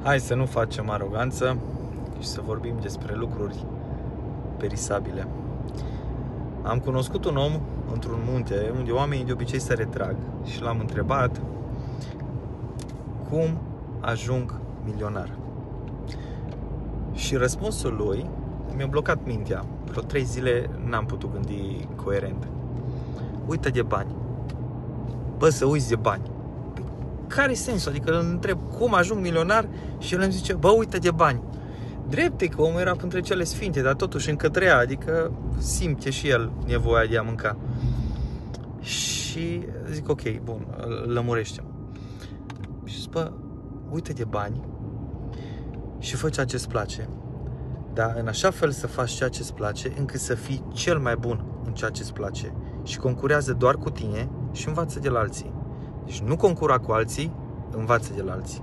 Hai să nu facem aroganță și să vorbim despre lucruri perisabile. Am cunoscut un om într-un munte unde oamenii de obicei se retrag și l-am întrebat cum ajung milionar. Și răspunsul lui mi-a blocat mintea. Vreo 3 zile n-am putut gândi coerent. Uită de bani. Bă, să uiți de bani. Păi, care-i sensul? Adică îl întreb cum ajung milionar și el îmi zice, bă, uită de bani. Drept e că omul era printre cele sfinte, dar totuși încă trăia, adică simte și el nevoia de a mânca. Și zic, ok, bun, lămurește-mă. Și zic, bă, uită de bani și fă ceea ce-ți place. Dar în așa fel să faci ceea ce-ți place, încât să fii cel mai bun în ceea ce-ți place. Și concurează doar cu tine și învață de la alții. Deci nu concura cu alții, învață de la alții.